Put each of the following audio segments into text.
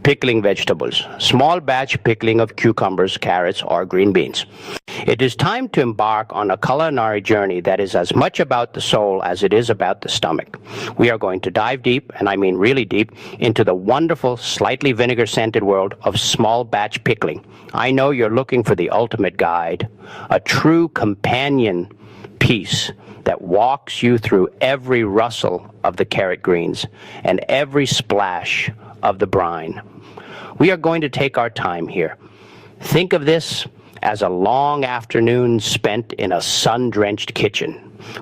Pickling vegetables, small batch pickling of cucumbers, carrots, or green beans. It is time to embark on a culinary journey that is as much about the soul as it is about the stomach. We are going to dive deep, and I mean really deep, into the wonderful, slightly vinegar-scented world of small batch pickling. I know you're looking for the ultimate guide, a true companion piece that walks you through every rustle of the carrot greens and every splash of the brine. We are going to take our time here. Think of this as a long afternoon spent in a sun-drenched kitchen,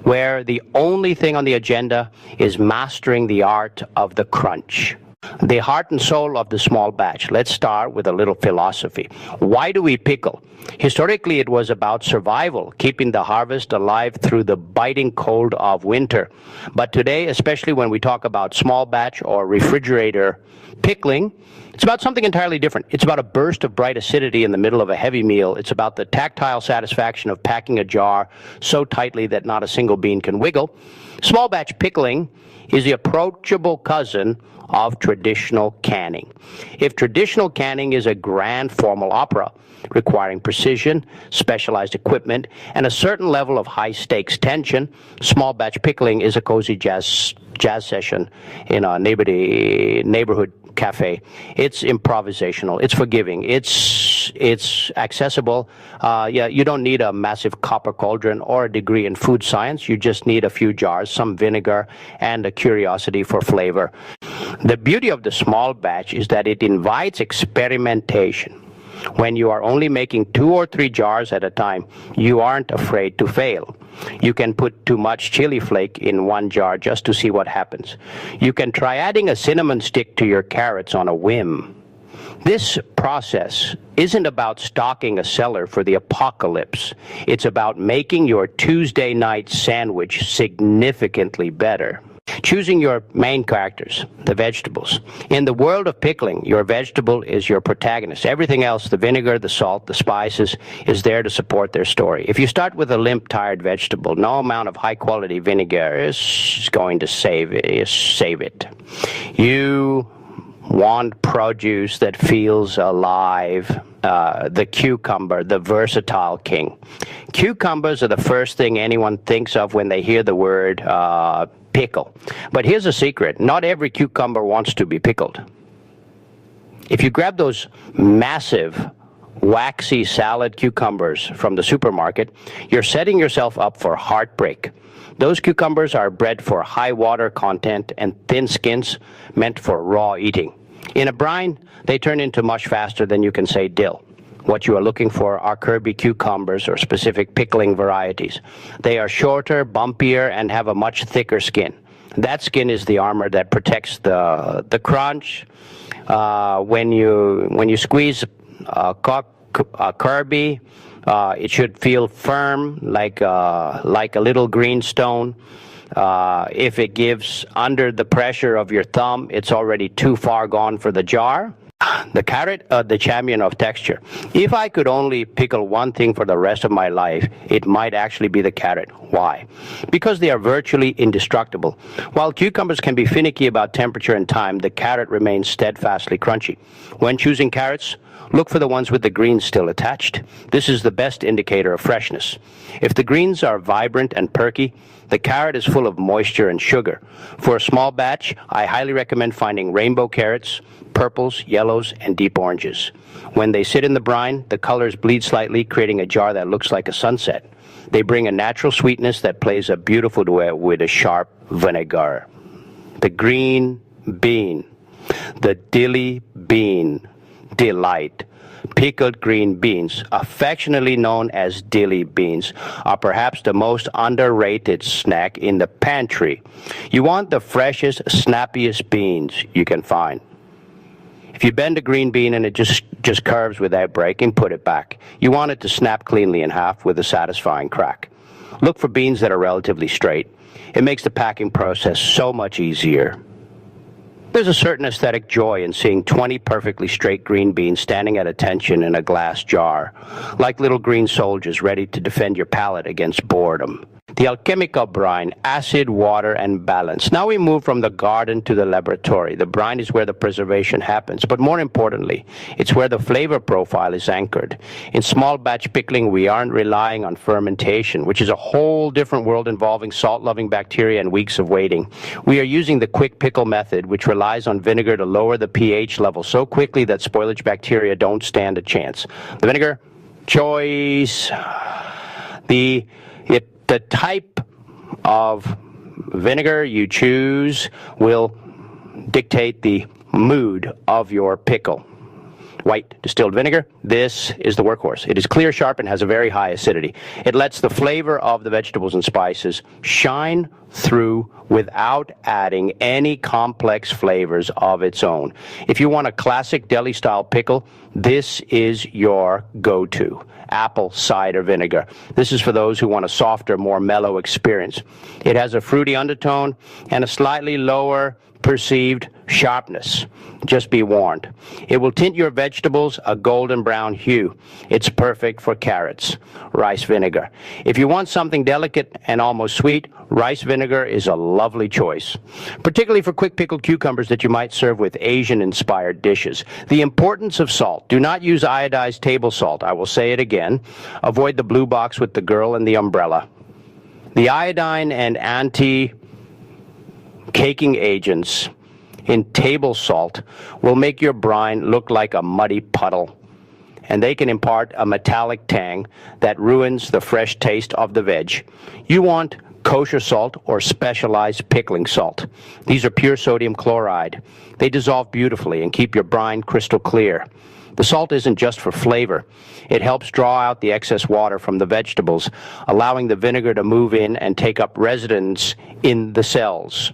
where the only thing on the agenda is mastering the art of the crunch. The heart and soul of the small batch. Let's start with a little philosophy. Why do we pickle? Historically, it was about survival, keeping the harvest alive through the biting cold of winter. But today, especially when we talk about small batch or refrigerator pickling, it's about something entirely different. It's about a burst of bright acidity in the middle of a heavy meal. It's about the tactile satisfaction of packing a jar so tightly that not a single bean can wiggle. Small batch pickling is the approachable cousin of traditional canning. If traditional canning is a grand formal opera requiring precision, specialized equipment, and a certain level of high-stakes tension, small batch pickling is a cozy jazz session in a neighborhood cafe. It's improvisational. It's forgiving. It's accessible. You don't need a massive copper cauldron or a degree in food science. You just need a few jars, some vinegar, and a curiosity for flavor. The beauty of the small batch is that it invites experimentation. When you are only making 2 or 3 jars at a time, you aren't afraid to fail. You can put too much chili flake in one jar just to see what happens. You can try adding a cinnamon stick to your carrots on a whim. This process isn't about stocking a cellar for the apocalypse. It's about making your Tuesday night sandwich significantly better. Choosing your main characters, the vegetables. In the world of pickling, your vegetable is your protagonist. Everything else, the vinegar, the salt, the spices, is there to support their story. If you start with a limp, tired vegetable, no amount of high-quality vinegar is going to save it. You want produce that feels alive. The cucumber, the versatile king. Cucumbers are the first thing anyone thinks of when they hear the word pickle. But here's a secret. Not every cucumber wants to be pickled. If you grab those massive, waxy salad cucumbers from the supermarket, you're setting yourself up for heartbreak. Those cucumbers are bred for high water content and thin skins meant for raw eating. In a brine, they turn into mush faster than you can say dill. What you are looking for are Kirby cucumbers or specific pickling varieties. They are shorter, bumpier, and have a much thicker skin. That skin is the armor that protects the crunch. When you squeeze a Kirby, it should feel firm, like a little green stone. If it gives under the pressure of your thumb, it's already too far gone for the jar. The carrot, the champion of texture. If I could only pickle one thing for the rest of my life, it might actually be the carrot. Why? Because they are virtually indestructible. While cucumbers can be finicky about temperature and time, the carrot remains steadfastly crunchy. When choosing carrots, look for the ones with the greens still attached. This is the best indicator of freshness. If the greens are vibrant and perky, the carrot is full of moisture and sugar. For a small batch, I highly recommend finding rainbow carrots, purples, yellows, and deep oranges. When they sit in the brine, the colors bleed slightly, creating a jar that looks like a sunset. They bring a natural sweetness that plays a beautiful duet with a sharp vinegar. The green bean, the dilly bean delight. Pickled green beans, affectionately known as dilly beans, are perhaps the most underrated snack in the pantry. You want the freshest, snappiest beans you can find. If you bend a green bean and it just curves without breaking, put it back. You want it to snap cleanly in half with a satisfying crack. Look for beans that are relatively straight. It makes the packing process so much easier. There's a certain aesthetic joy in seeing 20 perfectly straight green beans standing at attention in a glass jar, like little green soldiers ready to defend your palate against boredom. The alchemical brine, acid, water, and balance. Now we move from the garden to the laboratory. The brine is where the preservation happens, but more importantly, it's where the flavor profile is anchored. In small batch pickling, we aren't relying on fermentation, which is a whole different world involving salt-loving bacteria and weeks of waiting. We are using the quick pickle method, which relies on vinegar to lower the pH level so quickly that spoilage bacteria don't stand a chance. The vinegar choice, the type of vinegar you choose will dictate the mood of your pickle. White distilled vinegar, this is the workhorse. It is clear, sharp, and has a very high acidity. It lets the flavor of the vegetables and spices shine through without adding any complex flavors of its own. If you want a classic deli-style pickle, this is your go-to. Apple cider vinegar. This is for those who want a softer, more mellow experience. It has a fruity undertone and a slightly lower perceived sharpness. Just be warned. It will tint your vegetables a golden brown hue. It's perfect for carrots. Rice vinegar. If you want something delicate and almost sweet, rice vinegar is a lovely choice, particularly for quick pickled cucumbers that you might serve with Asian-inspired dishes. The importance of salt. Do not use iodized table salt. I will say it again. Avoid the blue box with the girl and the umbrella. The iodine and anti-caking agents in table salt will make your brine look like a muddy puddle, and they can impart a metallic tang that ruins the fresh taste of the veg. You want kosher salt or specialized pickling salt. These are pure sodium chloride. They dissolve beautifully and keep your brine crystal clear. The salt isn't just for flavor. It helps draw out the excess water from the vegetables, allowing the vinegar to move in and take up residence in the cells.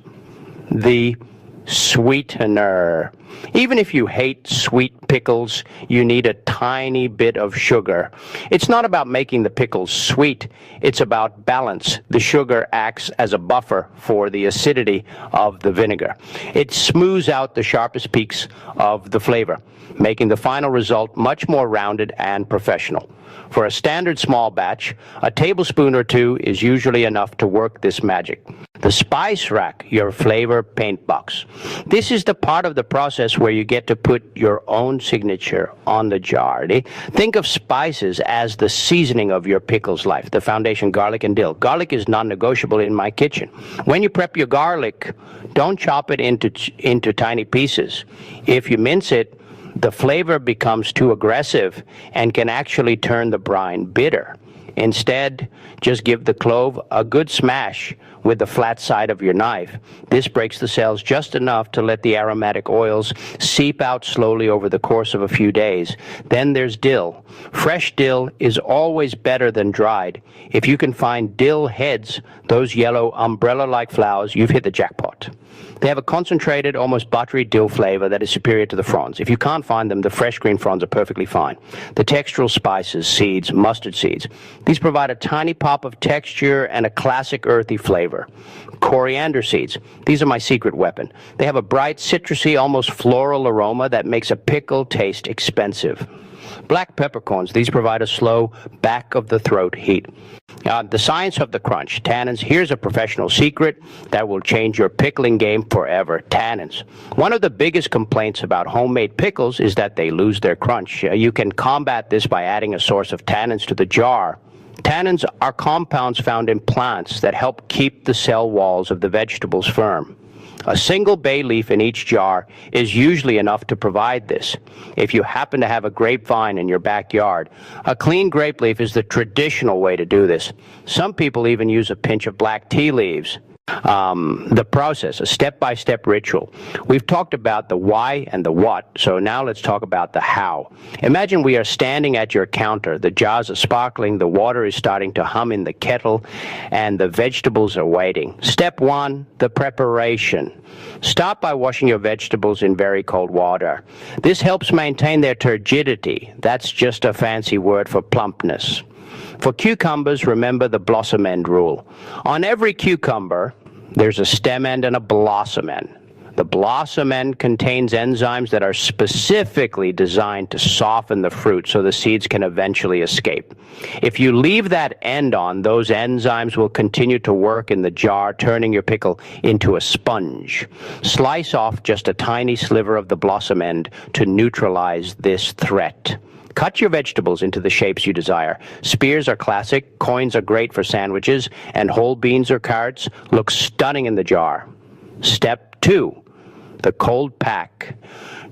The sweetener. Even if you hate sweet pickles, you need a tiny bit of sugar. It's not about making the pickles sweet. It's about balance. The sugar acts as a buffer for the acidity of the vinegar. It smooths out the sharpest peaks of the flavor, making the final result much more rounded and professional. For a standard small batch, a tablespoon or two is usually enough to work this magic. The spice rack, your flavor paint box. This is the part of the process where you get to put your own signature on the jar. Think of spices as the seasoning of your pickle's life. The foundation, garlic and dill. Garlic is non-negotiable in my kitchen. When you prep your garlic, don't chop it into tiny pieces. If you mince it, the flavor becomes too aggressive and can actually turn the brine bitter. Instead, just give the clove a good smash with the flat side of your knife. This breaks the cells just enough to let the aromatic oils seep out slowly over the course of a few days. Then there's dill. Fresh dill is always better than dried. If you can find dill heads, those yellow umbrella-like flowers, you've hit the jackpot. They have a concentrated, almost buttery dill flavor that is superior to the fronds. If you can't find them, the fresh green fronds are perfectly fine. The textural spices, seeds, mustard seeds. These provide a tiny pop of texture and a classic earthy flavor. Coriander seeds. These are my secret weapon. They have a bright, citrusy, almost floral aroma that makes a pickle taste expensive. Black peppercorns. These provide a slow, back-of-the-throat heat. The science of the crunch. Tannins. Here's a professional secret that will change your pickling game forever. Tannins. One of the biggest complaints about homemade pickles is that they lose their crunch. You can combat this by adding a source of tannins to the jar. Tannins are compounds found in plants that help keep the cell walls of the vegetables firm. A single bay leaf in each jar is usually enough to provide this. If you happen to have a grapevine in your backyard, a clean grape leaf is the traditional way to do this. Some people even use a pinch of black tea leaves. The process, a step-by-step ritual. We've talked about the why and the what, so now let's talk about the how. Imagine we are standing at your counter. The jars are sparkling, the water is starting to hum in the kettle, and the vegetables are waiting. Step one, the preparation. Start by washing your vegetables in very cold water. This helps maintain their turgidity. That's just a fancy word for plumpness. For cucumbers, remember the blossom end rule. On every cucumber, there's a stem end and a blossom end. The blossom end contains enzymes that are specifically designed to soften the fruit so the seeds can eventually escape. If you leave that end on, those enzymes will continue to work in the jar, turning your pickle into a sponge. Slice off just a tiny sliver of the blossom end to neutralize this threat. Cut your vegetables into the shapes you desire. Spears are classic, coins are great for sandwiches, and whole beans or carrots look stunning in the jar. Step 2, the cold pack.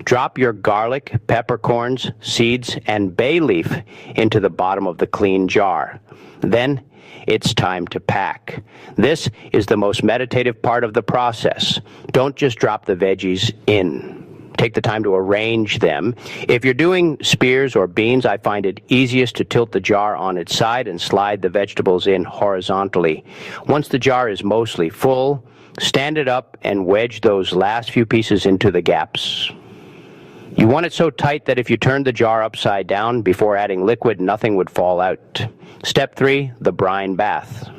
Drop your garlic, peppercorns, seeds, and bay leaf into the bottom of the clean jar. Then it's time to pack. This is the most meditative part of the process. Don't just drop the veggies in. Take the time to arrange them. If you're doing spears or beans, I find it easiest to tilt the jar on its side and slide the vegetables in horizontally. Once the jar is mostly full, stand it up and wedge those last few pieces into the gaps. You want it so tight that if you turned the jar upside down before adding liquid, nothing would fall out. Step 3, the brine bath.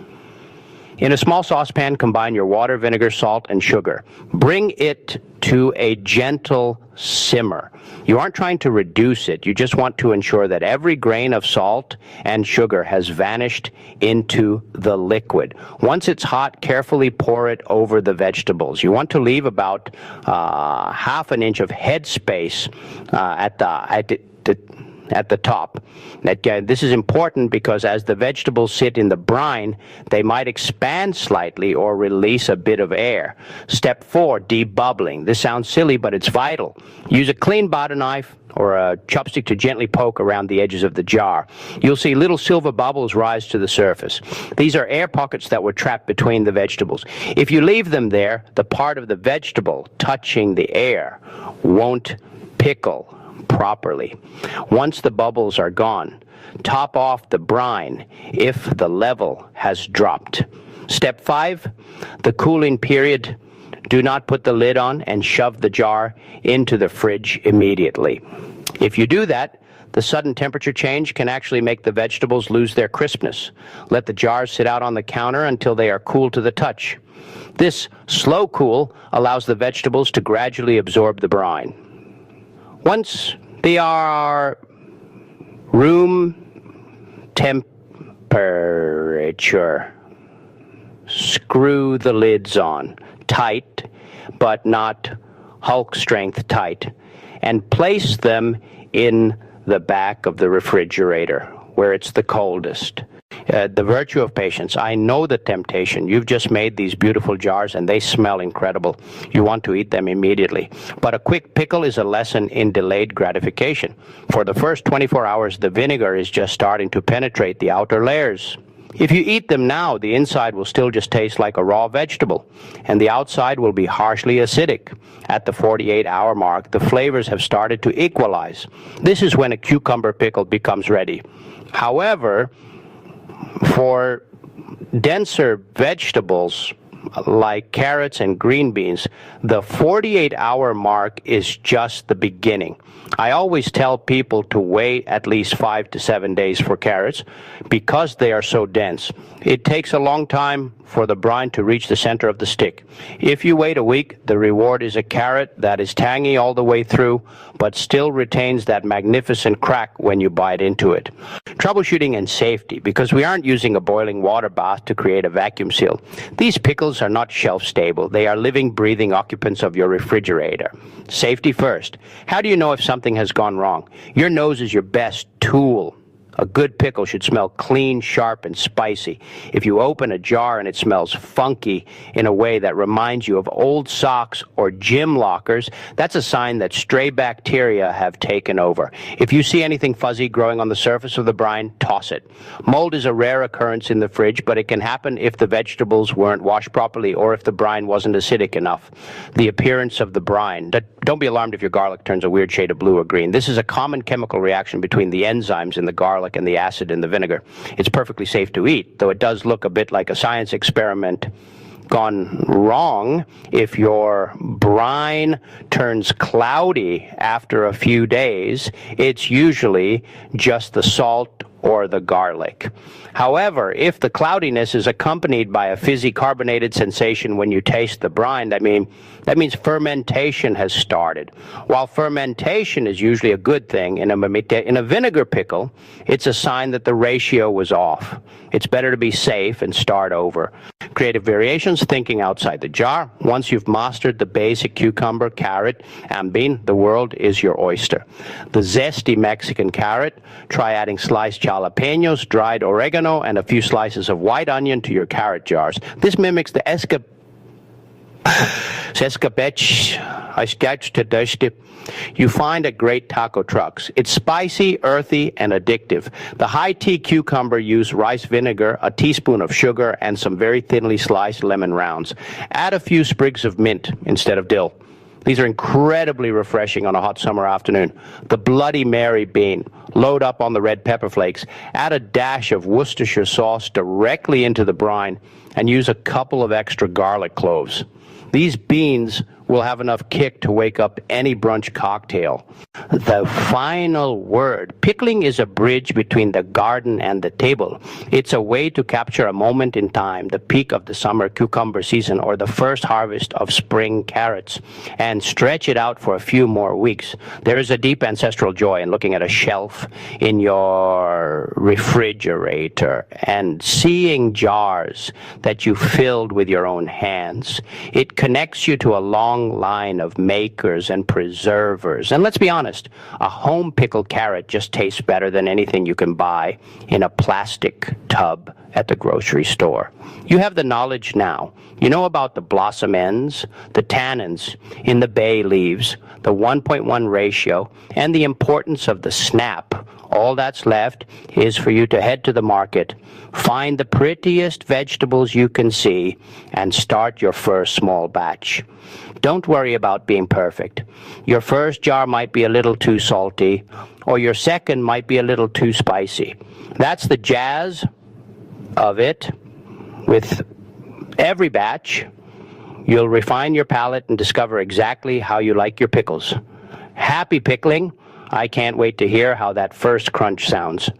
In a small saucepan, combine your water, vinegar, salt, and sugar. Bring it to a gentle simmer. You aren't trying to reduce it. You just want to ensure that every grain of salt and sugar has vanished into the liquid. Once it's hot, carefully pour it over the vegetables. You want to leave about half an inch of head space at the top. This is important because as the vegetables sit in the brine, they might expand slightly or release a bit of air. Step 4, debubbling. This sounds silly, but it's vital. Use a clean butter knife or a chopstick to gently poke around the edges of the jar. You'll see little silver bubbles rise to the surface. These are air pockets that were trapped between the vegetables. If you leave them there, the part of the vegetable touching the air won't pickle properly. Once the bubbles are gone, top off the brine if the level has dropped. Step 5, the cooling period. Do not put the lid on and shove the jar into the fridge immediately. If you do that, the sudden temperature change can actually make the vegetables lose their crispness. Let the jars sit out on the counter until they are cool to the touch. This slow cool allows the vegetables to gradually absorb the brine. Once they are room temperature, screw the lids on, tight, but not Hulk strength tight, and place them in the back of the refrigerator where it's the coldest. The virtue of patience. I know the temptation. You've just made these beautiful jars and they smell incredible. You want to eat them immediately. But a quick pickle is a lesson in delayed gratification. For the first 24 hours, the vinegar is just starting to penetrate the outer layers. If you eat them now, the inside will still just taste like a raw vegetable, and the outside will be harshly acidic. At the 48-hour mark, the flavors have started to equalize. This is when a cucumber pickle becomes ready. However, for denser vegetables like carrots and green beans, the 48-hour mark is just the beginning. I always tell people to wait at least 5 to 7 days for carrots because they are so dense. It takes a long time for the brine to reach the center of the stick. If you wait a week, the reward is a carrot that is tangy all the way through, but still retains that magnificent crack when you bite into it. Troubleshooting and safety, because we aren't using a boiling water bath to create a vacuum seal. These pickles are not shelf stable. They are living, breathing occupants of your refrigerator. Safety first. How do you know if something has gone wrong? Your nose is your best tool. A good pickle should smell clean, sharp, and spicy. If you open a jar and it smells funky in a way that reminds you of old socks or gym lockers, that's a sign that stray bacteria have taken over. If you see anything fuzzy growing on the surface of the brine, toss it. Mold is a rare occurrence in the fridge, but it can happen if the vegetables weren't washed properly or if the brine wasn't acidic enough. The appearance of the brine. Don't be alarmed if your garlic turns a weird shade of blue or green. This is a common chemical reaction between the enzymes in the garlic and the acid in the vinegar. It's perfectly safe to eat, though it does look a bit like a science experiment gone wrong if your brine turns cloudy after a few days. It's usually just the salt or the garlic. However, if the cloudiness is accompanied by a fizzy carbonated sensation when you taste the brine, that means fermentation has started. While fermentation is usually a good thing, in a vinegar pickle, it's a sign that the ratio was off. It's better to be safe and start over. Creative variations, thinking outside the jar. Once you've mastered the basic cucumber, carrot, and bean, the world is your oyster. The zesty Mexican carrot, try adding sliced jalapenos, dried oregano, and a few slices of white onion to your carrot jars. This mimics the you find at great taco trucks. It's spicy, earthy, and addictive. The high tea cucumber used rice vinegar, a teaspoon of sugar, and some very thinly sliced lemon rounds. Add a few sprigs of mint instead of dill. These are incredibly refreshing on a hot summer afternoon. The Bloody Mary bean. Load up on the red pepper flakes. Add a dash of Worcestershire sauce directly into the brine, and use a couple of extra garlic cloves. These beans will have enough kick to wake up any brunch cocktail. The final word. Pickling is a bridge between the garden and the table. It's a way to capture a moment in time, the peak of the summer cucumber season or the first harvest of spring carrots, and stretch it out for a few more weeks. There is a deep ancestral joy in looking at a shelf in your refrigerator and seeing jars that you filled with your own hands. It connects you to a long line of makers and preservers. And let's be honest, a home pickled carrot just tastes better than anything you can buy in a plastic tub at the grocery store. You have the knowledge now. You know about the blossom ends, the tannins in the bay leaves, the 1.1 ratio, and the importance of the snap. All that's left is for you to head to the market, find the prettiest vegetables you can see, and start your first small batch. Don't worry about being perfect. Your first jar might be a little too salty, or your second might be a little too spicy. That's the jazz of it. With every batch, you'll refine your palate and discover exactly how you like your pickles. Happy pickling! I can't wait to hear how that first crunch sounds.